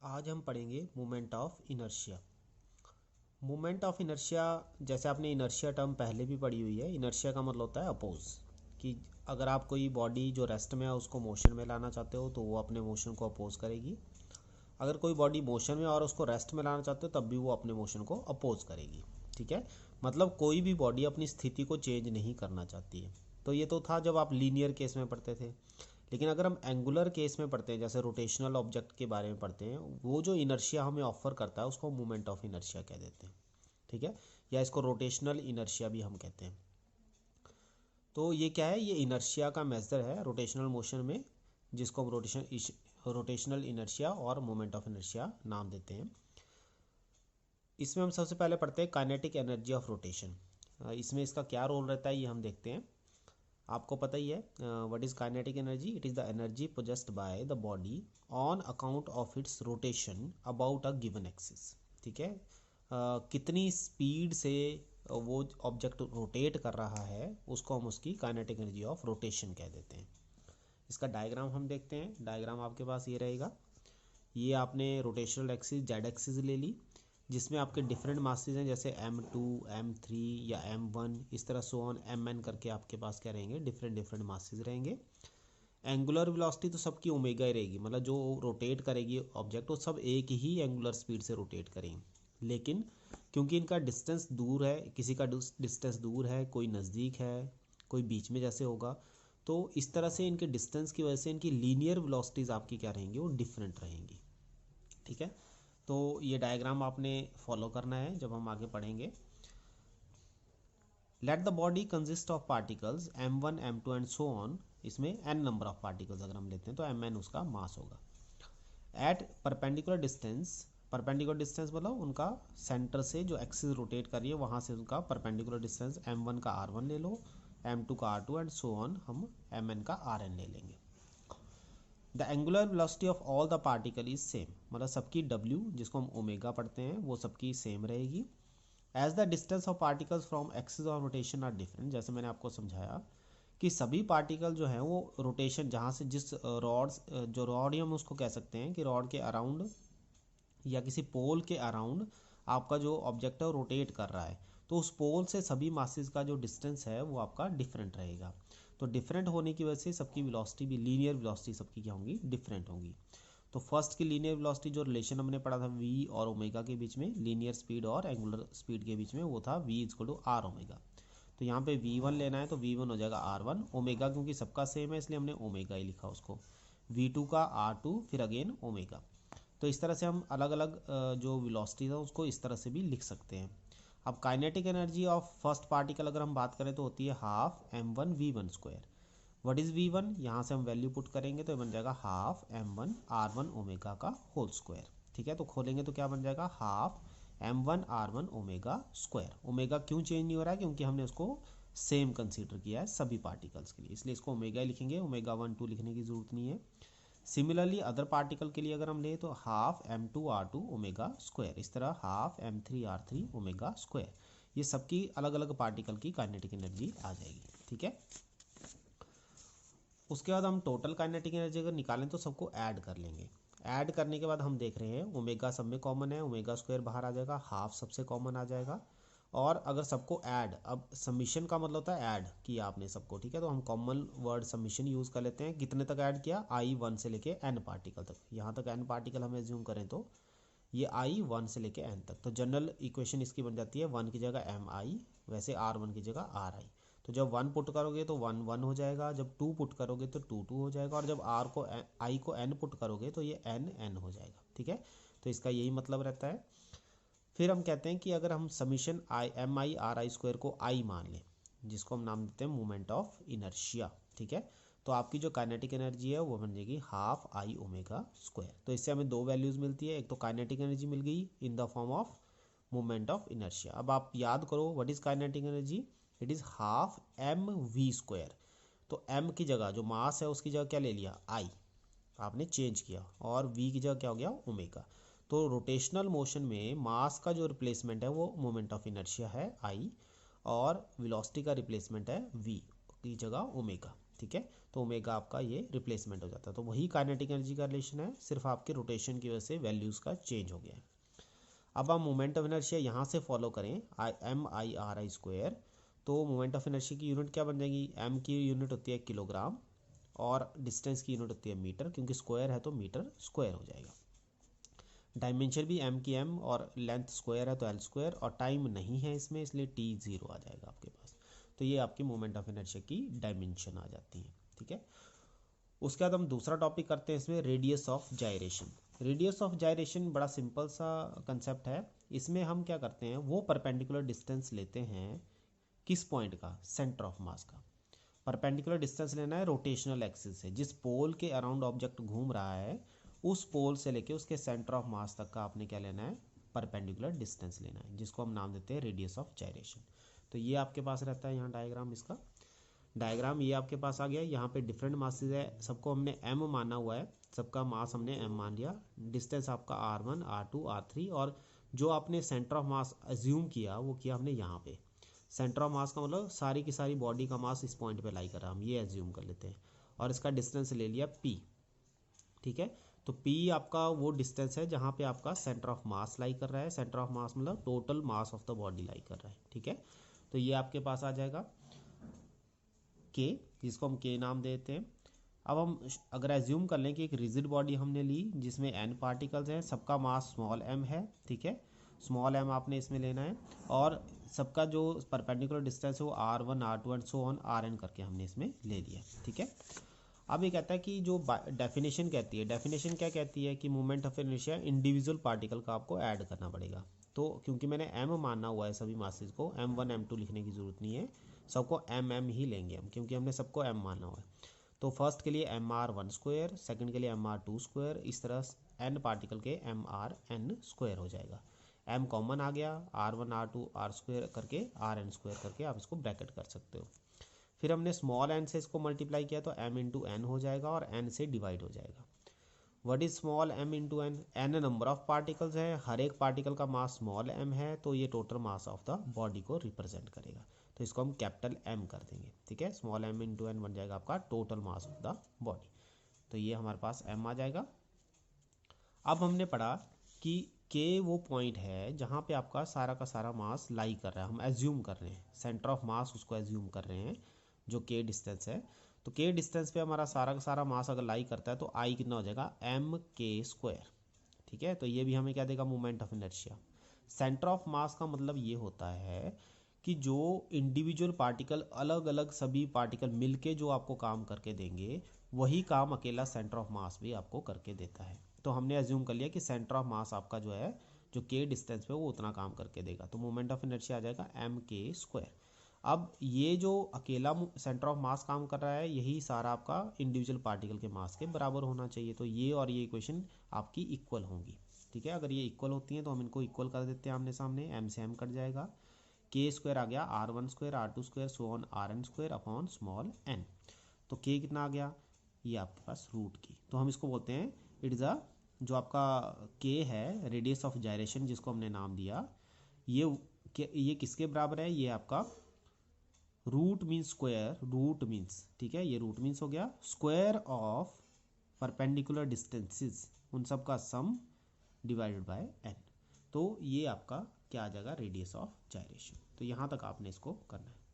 आज हम पढ़ेंगे moment of inertia. Moment of inertia, जैसे आपने इनर्शिया टर्म पहले भी पढ़ी हुई है। इनर्शिया का मतलब होता है अपोज, कि अगर आप कोई बॉडी जो रेस्ट में है उसको मोशन में लाना चाहते हो तो वो अपने मोशन को अपोज करेगी। अगर कोई बॉडी मोशन में और उसको रेस्ट में लाना चाहते हो तब भी वो अपने मोशन को अपोज करेगी। ठीक है, मतलब कोई भी बॉडी अपनी स्थिति को चेंज नहीं करना चाहती है। तो ये तो था जब आप लीनियर केस में पढ़ते थे। लेकिन अगर हम एंगुलर केस में पढ़ते हैं, जैसे रोटेशनल ऑब्जेक्ट के बारे में पढ़ते हैं, वो जो इनर्शिया हमें ऑफर करता है उसको मोमेंट ऑफ इनर्शिया कह देते हैं। ठीक है, या इसको रोटेशनल इनर्शिया भी हम कहते हैं। तो ये क्या है, ये इनर्शिया का मेजर है रोटेशनल मोशन में, जिसको हम रोटेशनल इनर्शिया और मोमेंट ऑफ इनर्शिया नाम देते हैं। इसमें हम सबसे पहले पढ़ते हैं काइनेटिक एनर्जी ऑफ रोटेशन। इसमें इसका क्या रोल रहता है ये हम देखते हैं। आपको पता ही है what is kinetic energy. It is the energy possessed by the body on account of its rotation about a given axis. ठीक है, कितनी स्पीड से वो ऑब्जेक्ट रोटेट कर रहा है उसको हम उसकी काइनेटिक एनर्जी ऑफ रोटेशन कह देते हैं। इसका डायग्राम हम देखते हैं। डायग्राम आपके पास ये रहेगा। ये आपने रोटेशनल एक्सिस जेड एक्सिस ले ली, जिसमें आपके डिफरेंट मासेज हैं, जैसे M2, M3 या M1, इस तरह सो ऑन Mn करके आपके पास क्या रहेंगे, डिफरेंट मासेज रहेंगे। एंगुलर वेलोसिटी तो सबकी ओमेगा ही रहेगी, मतलब जो रोटेट करेगी ऑब्जेक्ट वो सब एक ही एंगुलर स्पीड से रोटेट करेंगे। लेकिन क्योंकि इनका डिस्टेंस दूर है, किसी का डिस्टेंस दूर है, कोई नज़दीक है, कोई बीच में जैसे होगा, तो इस तरह से इनके डिस्टेंस की वजह से इनकी लीनियर वेलोसिटीज़ आपकी क्या रहेंगी, वो डिफरेंट रहेंगी। ठीक है, तो ये डायग्राम आपने फॉलो करना है जब हम आगे पढ़ेंगे। Let the body consist of particles m1, m2 and so on. इसमें n नंबर ऑफ पार्टिकल्स अगर हम लेते हैं तो mn उसका मास होगा। At perpendicular distance, perpendicular distance मतलब उनका सेंटर से जो एक्सिस रोटेट कर रही है वहाँ से उनका परपेंडिकुलर डिस्टेंस m1 का r1 ले लो, m2 का r2 एंड सो ऑन हम mn का rn ले लेंगे। The angular velocity of all the particle is same, मतलब सबकी w, जिसको हम ओमेगा पढ़ते हैं, वो सबकी सेम रहेगी। As the distance of particles from axis of rotation are different, जैसे मैंने आपको समझाया कि सभी पार्टिकल जो हैं वो रोटेशन, जहाँ से जिस रॉड्स, जो रॉड ही हम उसको कह सकते हैं कि रॉड के अराउंड या किसी पोल के अराउंड आपका जो ऑब्जेक्ट है वो रोटेट कर रहा है, तो उस पोल से सभी मासेस का जो डिस्टेंस है वो आपका डिफरेंट रहेगा। तो डिफरेंट होने की वजह से सबकी वेलोसिटी भी, लीनियर वेलोसिटी सबकी क्या होंगी, डिफरेंट होंगी। तो फर्स्ट की लीनियर वेलोसिटी जो रिलेशन हमने पढ़ा था v और ओमेगा के बीच में, लीनियर स्पीड और एंगुलर स्पीड के बीच में, वो था v equal to r omega. तो यहाँ पे v1 लेना है तो v1 हो जाएगा r1 ओमेगा, क्योंकि सबका सेम है इसलिए हमने ओमेगा ही लिखा उसको। v2 का r2, फिर अगेन ओमेगा। तो इस तरह से हम अलग अलग जो वेलोसिटी है उसको इस तरह से भी लिख सकते हैं। अब kinetic energy of first particle अगर हम बात करें तो होती है half m1 v1 square. What is v1, यहाँ से हम वैल्यू पुट करेंगे तो ये बन जाएगा हाफ m1 r1 ओमेगा का होल स्क्वायर। ठीक है, तो खोलेंगे तो क्या बन जाएगा, half m1 r1 omega square. Omega क्यों चेंज नहीं हो रहा है, क्योंकि हमने उसको सेम कंसीडर किया है सभी पार्टिकल्स के लिए, इसलिए इसको ओमेगा ही लिखेंगे, ओमेगा 1 2 लिखने की ज़रूरत नहीं है। सिमिलरली अदर पार्टिकल के लिए अगर हम ले तो half m2 r2 omega square, इस तरह half m3 r3 omega square. ये सबकी अलग अलग पार्टिकल की काइनेटिक एनर्जी आ जाएगी। ठीक है, उसके बाद हम टोटल काइनेटिक एनर्जी अगर निकालें तो सबको ऐड कर लेंगे। ऐड करने के बाद हम देख रहे हैं ओमेगा सब में कॉमन है, ओमेगा स्क्वायर बाहर आ जाएगा, हाफ सबसे कॉमन आ जाएगा। और अगर सबको ऐड, अब समीशन का मतलब होता है ऐड किया आपने सबको, ठीक है, तो हम कॉमन वर्ड समीशन यूज़ कर लेते हैं। कितने तक ऐड किया, i1 से लेके n पार्टिकल तक, यहाँ तक n पार्टिकल हम एज्यूम करें तो ये i1 से लेके n तक। तो जनरल इक्वेशन इसकी बन जाती है 1 की जगह mi, वैसे r1 की जगह ri। तो जब 1 पुट करोगे तो 1 1 हो जाएगा, जब 2 पुट करोगे तो 2 2 हो जाएगा, और जब i को n पुट करोगे तो ये n n हो जाएगा। ठीक है, तो इसका यही मतलब रहता है। फिर हम कहते हैं कि अगर हम समीशन mi ri स्क्वायर को i मान लें, जिसको हम नाम देते हैं मोमेंट ऑफ इनर्शिया, ठीक है, तो आपकी जो काइनेटिक एनर्जी है वो बन जाएगी हाफ i ओमेगा स्क्वायर। तो इससे हमें दो वैल्यूज़ मिलती है, एक तो काइनेटिक एनर्जी मिल गई in the form of moment of inertia. अब आप याद करो what is kinetic energy, it is half m v square. तो m की जगह जो मास है उसकी जगह क्या ले लिया, i आपने चेंज किया, और v की जगह क्या हो गया, ओमेगा। तो रोटेशनल मोशन में मास का जो रिप्लेसमेंट है वो मोमेंट ऑफ इनर्शिया है i, और वेलोसिटी का रिप्लेसमेंट है v की जगह ओमेगा। ठीक है। तो ओमेगा आपका ये रिप्लेसमेंट हो जाता है। तो वही काइनेटिक एनर्जी का रिलेशन है, सिर्फ आपके रोटेशन की वजह से वैल्यूज़ का चेंज हो गया है। अब आप मोमेंट ऑफ इनर्शिया यहाँ से फॉलो करें, MI/R² तो मोमेंट ऑफ इनर्शिया की यूनिट क्या बन जाएगी, m की यूनिट होती है किलोग्राम और डिस्टेंस की यूनिट होती है मीटर, क्योंकि स्क्वायर है तो मीटर स्क्वायर हो जाएगा। डायमेंशन भी m की m और लेंथ स्क्वायर है तो L², और टाइम नहीं है इसमें इसलिए t 0 आ जाएगा आपके पास। तो ये आपकी मोमेंट ऑफ इनर्शिया की डायमेंशन आ जाती है, ठीक है। उसके बाद हम दूसरा टॉपिक करते हैं इसमें, radius of gyration. Radius of gyration बड़ा सिंपल सा कंसेप्ट है। इसमें हम क्या करते हैं, वो परपेंडिकुलर डिस्टेंस लेते हैं किस पॉइंट का, सेंटर ऑफ मास का। परपेंडिकुलर डिस्टेंस लेना है रोटेशनल एक्सिस से, जिस पोल के अराउंड ऑब्जेक्ट घूम रहा है उस पोल से लेके उसके सेंटर ऑफ मास तक का आपने क्या लेना है, परपेंडिकुलर डिस्टेंस लेना है, जिसको हम नाम देते हैं रेडियस ऑफ जायरेशन। तो ये आपके पास रहता है यहाँ डायग्राम, इसका डायग्राम ये आपके पास आ गया। यहाँ पे डिफरेंट मासेस है, सबको हमने m माना हुआ है, सबका मास हमने m मान लिया। डिस्टेंस आपका r1 r2 r3, और जो आपने सेंटर ऑफ मास अज्यूम किया वो किया हमने यहाँ पे। सेंटर ऑफ मास का मतलब सारी की सारी बॉडी का मास इस पॉइंट पे लाई कर रहा है, हम ये एज्यूम कर लेते हैं, और इसका डिस्टेंस ले लिया p, ठीक है। तो p आपका वो डिस्टेंस है जहाँ पे आपका सेंटर ऑफ मास लाई कर रहा है। सेंटर ऑफ मास मतलब total mass of the body lie कर रहा है, ठीक है। तो ये आपके पास आ जाएगा k, जिसको हम k नाम देते हैं। अब हम अगर एज्यूम कर लें कि एक रिजिड बॉडी हमने ली जिसमें n पार्टिकल्स हैं, सबका मास स्मॉल m है, ठीक है। स्मॉल m आपने इसमें लेना है, और सबका जो परपेंडिकुलर डिस्टेंस है वो r1 r2 and so on rn करके हमने इसमें ले लिया, ठीक है। अब ये कहता है कि जो डेफिनेशन कहती है, डेफिनेशन क्या कहती है कि moment of inertia individual particle का आपको ऐड करना पड़ेगा। तो क्योंकि मैंने m मानना हुआ है सभी मासेस को, m1 m2 लिखने की ज़रूरत नहीं है, सबको m ही लेंगे हम, क्योंकि हमने सबको m माना हुआ है। तो फर्स्ट के लिए mr1², सेकंड के लिए mr2², इस तरह n पार्टिकल के mrn² हो जाएगा। m कॉमन आ गया, r1 r2 r² करके rn² करके आप इसको ब्रैकेट कर सकते हो। फिर हमने स्मॉल n से इसको मल्टीप्लाई किया तो m इंटू n हो जाएगा और n से डिवाइड हो जाएगा। What is small m into n, n number of particles है, हर एक पार्टिकल का मास स्मॉल m है, तो ये total mass of the body को रिप्रेजेंट करेगा। तो इसको हम कैपिटल M कर देंगे, ठीक है। स्मॉल m इंटू n बन जाएगा आपका total mass of the body. तो ये हमारे पास m आ जाएगा। अब हमने पढ़ा कि K वो पॉइंट है जहाँ पे आपका सारा का सारा मास लाई कर रहा है, हम एज्यूम कर रहे हैं सेंटर ऑफ मास, उसको एज्यूम कर रहे हैं जो K डिस्टेंस है। तो K डिस्टेंस पे हमारा सारा का सारा मास अगर लाई करता है तो I कितना हो जाएगा, mk², ठीक है। तो ये भी हमें क्या देगा, moment of inertia. Centre of मास का मतलब ये होता है कि जो इंडिविजुअल पार्टिकल अलग अलग सभी पार्टिकल मिलके जो आपको काम करके देंगे, वही काम अकेला सेंटर ऑफ मास भी आपको करके देता है। तो हमने एज्यूम कर लिया कि सेंटर ऑफ मास आपका जो है, जो K डिस्टेंस पे वो उतना काम करके देगा, तो मोमेंट ऑफ इनर्शिया आ जाएगा mk²। अब ये जो अकेला सेंटर ऑफ मास काम कर रहा है, यही सारा आपका इंडिविजुअल पार्टिकल के मास के बराबर होना चाहिए। तो ये और ये इक्वेशन आपकी इक्वल होंगी, ठीक है। अगर ये इक्वल होती हैं तो हम इनको इक्वल कर देते हैं आमने सामने, m से m कट जाएगा, k² आ गया r1² r2² so on rn² upon small n। तो k कितना आ गया, ये आपके पास रूट की, तो हम इसको बोलते हैं इट इज़ अ, जो आपका k है रेडियस ऑफ जायरेशन जिसको हमने नाम दिया, ये किसके बराबर है, ये आपका root means square, root means, ठीक है, ये रूट मीन्स हो गया स्क्वायर ऑफ परपेंडिकुलर डिस्टेंसेस, उन सब का सम डिवाइडेड बाय n। तो ये आपका क्या आ जाएगा, रेडियस ऑफ जायरेशन। तो यहाँ तक आपने इसको करना है।